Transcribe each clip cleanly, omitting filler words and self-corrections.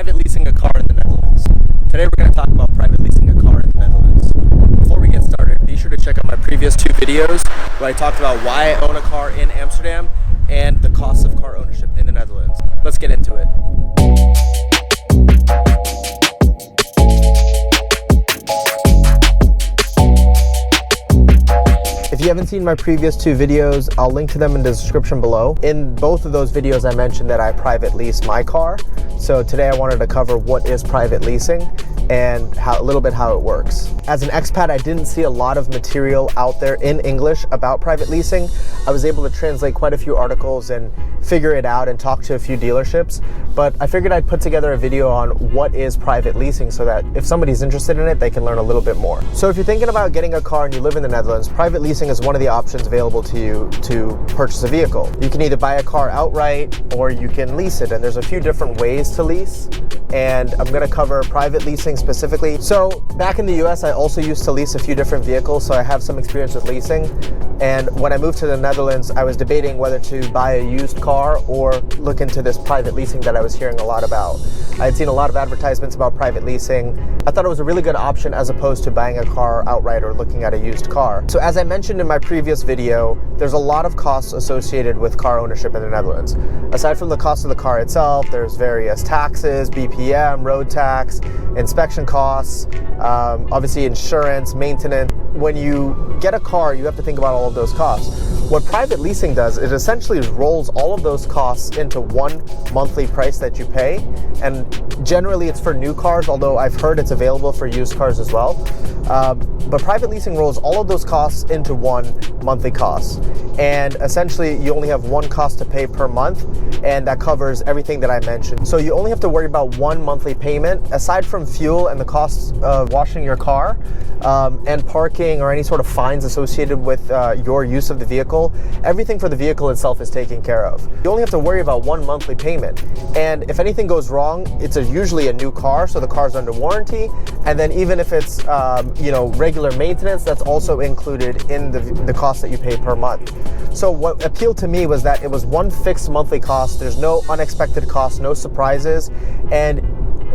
private leasing a car in the Netherlands. Today we're going to talk about private leasing a car in the Netherlands. Before we get started, be sure to check out my previous two videos where I talked about why I own a car in Amsterdam and the cost of car ownership in the Netherlands. Let's get into it. If you haven't seen my previous two videos, I'll link to them in the description below. In both of those videos, I mentioned that I private lease my car. So today I wanted to cover what is private leasing and a little bit how it works. As an expat, I didn't see a lot of material out there in English about private leasing. I was able to translate quite a few articles and figure it out and talk to a few dealerships, but I figured I'd put together a video on what is private leasing so that if somebody's interested in it, they can learn a little bit more. So if you're thinking about getting a car and you live in the Netherlands, private leasing is one of the options available to you to purchase a vehicle. You can either buy a car outright or you can lease it, and there's a few different ways to lease, and I'm going to cover private leasing specifically. So back in the US, I also used to lease a few different vehicles, so I have some experience with leasing. And when I moved to the Netherlands, I was debating whether to buy a used car or look into this private leasing that I was hearing a lot about. I had seen a lot of advertisements about private leasing. I thought it was a really good option as opposed to buying a car outright or looking at a used car. So as I mentioned in my previous video, there's a lot of costs associated with car ownership in the Netherlands. Aside from the cost of the car itself, there's various taxes, BPM, road tax, inspection costs, obviously insurance, maintenance. When you get a car, you have to think about all of those costs. What private leasing does, it essentially rolls all of those costs into one monthly price that you pay. And generally it's for new cars, although I've heard it's available for used cars as well. But private leasing rolls all of those costs into one monthly cost. And essentially you only have one cost to pay per month, and that covers everything that I mentioned. So you only have to worry about one monthly payment. Aside from fuel and the costs of washing your car, and parking or any sort of fines associated with your use of the vehicle, everything for the vehicle itself is taken care of. You only have to worry about one monthly payment. And if anything goes wrong, it's usually a new car, so the car's under warranty. And then even if it's regular maintenance, that's also included in the cost that you pay per month. So what appealed to me was that it was one fixed monthly cost. There's no unexpected costs, no surprises. And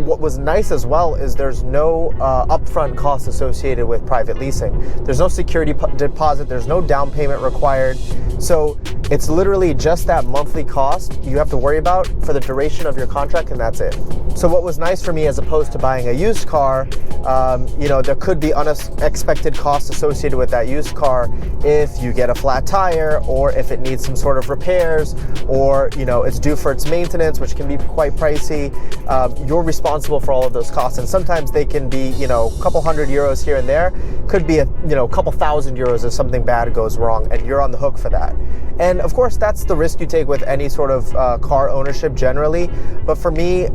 what was nice as well is there's no upfront costs associated with private leasing. There's no security deposit, there's no down payment required. So it's literally just that monthly cost you have to worry about for the duration of your contract, and that's it. So what was nice for me as opposed to buying a used car, there could be unexpected costs associated with that used car if you get a flat tire, or if it needs some sort of repairs, or it's due for its maintenance, which can be quite pricey. You're responsible for all of those costs, and sometimes they can be a couple €100 here and there. Could be a couple €1,000 if something bad goes wrong, and you're on the hook for that. And of course, that's the risk you take with any sort of car ownership generally. But for me,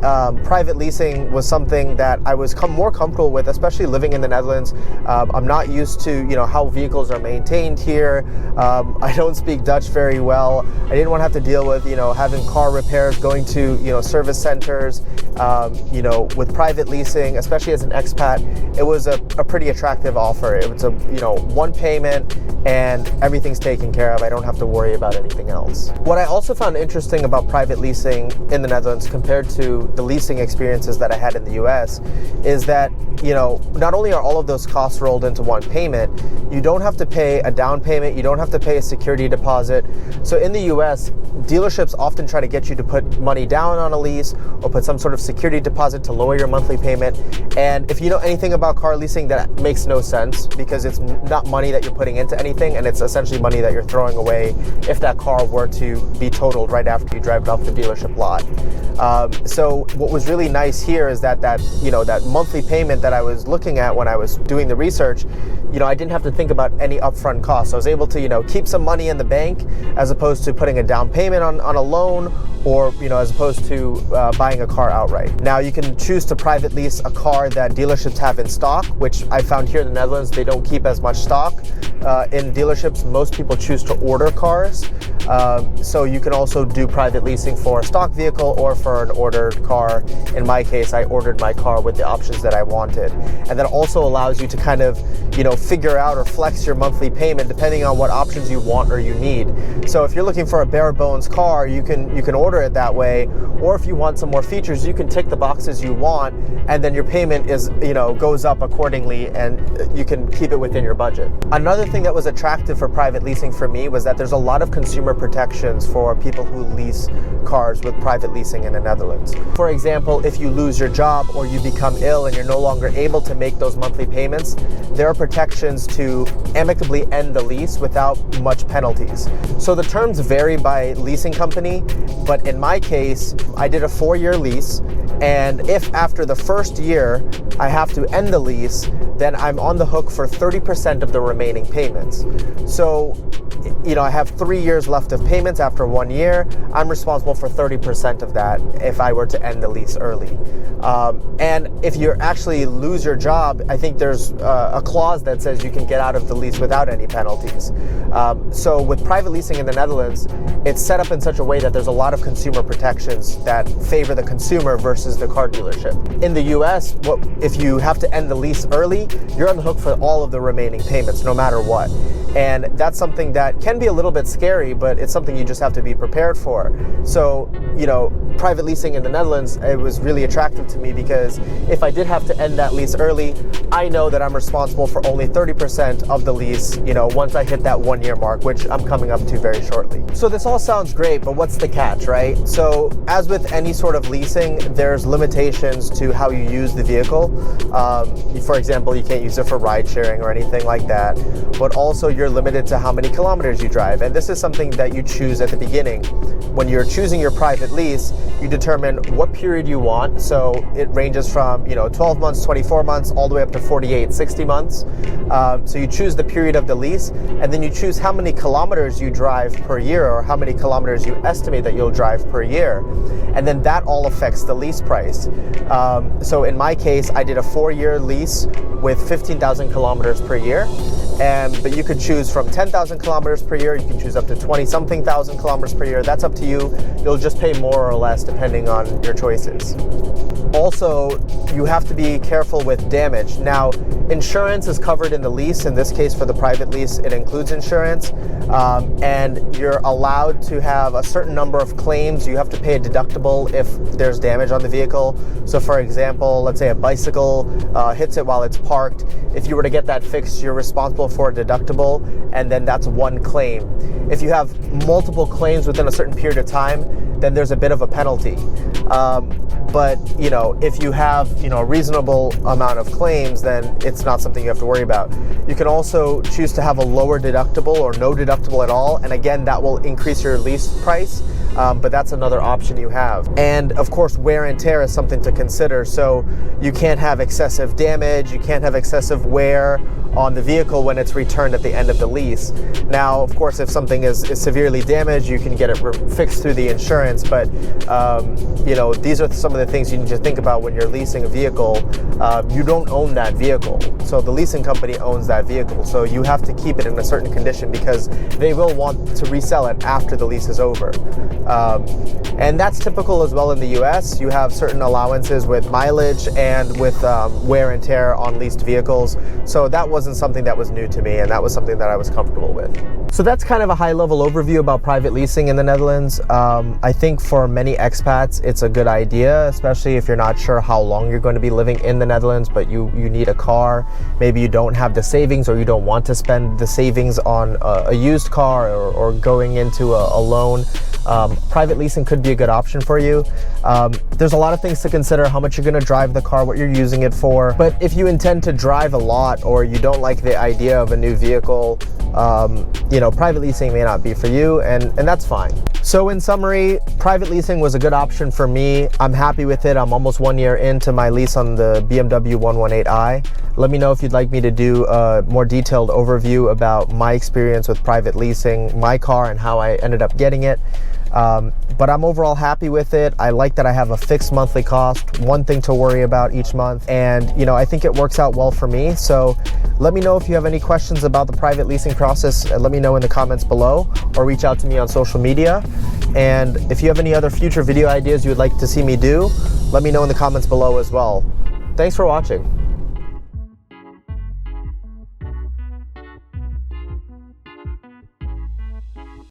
private leasing was something that I was more comfortable with, especially living in the Netherlands. I'm not used to how vehicles are maintained here. I don't speak Dutch very well. I didn't want to have to deal with having car repairs, going to service centers. With private leasing, especially as an expat, it was a pretty attractive offer. It was a one payment and everything's taken care of. I don't have to worry about anything else. What I also found interesting about private leasing in the Netherlands compared to the leasing experiences that I had in the US is that not only are all of those costs rolled into one payment, you don't have to pay a down payment, you don't have to pay a security deposit. So in the US, dealerships often try to get you to put money down on a lease or put some sort of security deposit to lower your monthly payment. And if you know anything about car leasing, that makes no sense, because it's not money that you're putting into anything, and it's essentially money that you're throwing away if that car were to be totaled right after you drive it off the dealership lot. So what was really nice here is that monthly payment that I was looking at when I was doing the research, I didn't have to think about any upfront costs. I was able to keep some money in the bank as opposed to putting a down payment on a loan, or as opposed to buying a car outright. Now you can choose to private lease a car that dealerships have in stock, which I found here in the Netherlands they don't keep as much stock in dealerships. Most people choose to order cars cars. So you can also do private leasing for a stock vehicle or for an ordered car. In my case, I ordered my car with the options that I wanted. And that also allows you to kind of, figure out or flex your monthly payment depending on what options you want or you need. So if you're looking for a bare bones car, you can order it that way. Or if you want some more features, you can tick the boxes you want, and then your payment goes up accordingly, and you can keep it within your budget. Another thing that was attractive for private leasing for me was that there's a lot of consumer protections for people who lease cars with private leasing in the Netherlands. For example, if you lose your job or you become ill and you're no longer able to make those monthly payments, there are protections to amicably end the lease without much penalties. So the terms vary by leasing company, but in my case, I did a 4-year lease, and if after the first year I have to end the lease, then I'm on the hook for 30% of the remaining payments. So, I have 3 years left of payments after 1 year. I'm responsible for 30% of that if I were to end the lease early. And if you actually lose your job, I think there's a clause that says you can get out of the lease without any penalties. So with private leasing in the Netherlands, it's set up in such a way that there's a lot of consumer protections that favor the consumer versus the car dealership. In the US, if you have to end the lease early, you're on the hook for all of the remaining payments, no matter what. And that's something that can be a little bit scary, but it's something you just have to be prepared for. So, private leasing in the Netherlands, it was really attractive to me because if I did have to end that lease early, I know that I'm responsible for only 30% of the lease, once I hit that 1 year mark, which I'm coming up to very shortly. So this all sounds great, but what's the catch, right? So as with any sort of leasing, there's limitations to how you use the vehicle. For example, you can't use it for ride sharing or anything like that, but also you're limited to how many kilometers you drive. And this is something that you choose at the beginning. When you're choosing your private lease, you determine what period you want. So it ranges from 12 months, 24 months, all the way up to 48, 60 months. So you choose the period of the lease, and then you choose how many kilometers you drive per year, or how many kilometers you estimate that you'll drive per year. And then that all affects the lease price. So in my case, I did a 4-year lease with 15,000 kilometers per year. But you could choose from 10,000 kilometers per year. You can choose up to 20-something thousand kilometers per year. That's up to you. You'll just pay more or less depending on your choices. Also, you have to be careful with damage. Now, insurance is covered in the lease. In this case, for the private lease, it includes insurance. And you're allowed to have a certain number of claims. You have to pay a deductible if there's damage on the vehicle. So for example, let's say a bicycle hits it while it's parked. If you were to get that fixed, you're responsible for a deductible, and then that's one claim. If you have multiple claims within a certain period of time, then there's a bit of a penalty. But if you have a reasonable amount of claims, then it's not something you have to worry about. You can also choose to have a lower deductible or no deductible at all, and again, that will increase your lease price. But that's another option you have. And of course, wear and tear is something to consider. So you can't have excessive damage, you can't have excessive wear on the vehicle when it's returned at the end of the lease. Now, of course, if something is severely damaged, you can get it fixed through the insurance, but these are some of the things you need to think about when you're leasing a vehicle. You don't own that vehicle, so the leasing company owns that vehicle, so you have to keep it in a certain condition because they will want to resell it after the lease is over. And that's typical as well in the US. You have certain allowances with mileage and with wear and tear on leased vehicles, so that wasn't something that was new to me, and that was something that I was comfortable with. So that's kind of a high-level overview about private leasing in the Netherlands. I think for many expats, it's a good idea, especially if you're not sure how long you're going to be living in the Netherlands, but you need a car. Maybe you don't have the savings, or you don't want to spend the savings on a used car or going into a loan. Private leasing could be a good option for you. There's a lot of things to consider: how much you're going to drive the car, what you're using it for. But if you intend to drive a lot, or you don't like the idea of a new vehicle, private leasing may not be for you, and that's fine. So in summary, private leasing was a good option for me. I'm happy with it. I'm almost 1 year into my lease on the BMW 118i. Let me know if you'd like me to do a more detailed overview about my experience with private leasing my car and how I ended up getting it. But I'm overall happy with it. I like that I have a fixed monthly cost, one thing to worry about each month. And I think it works out well for me. So let me know if you have any questions about the private leasing process. Let me know in the comments below, or reach out to me on social media. And if you have any other future video ideas you would like to see me do, let me know in the comments below as well. Thanks for watching.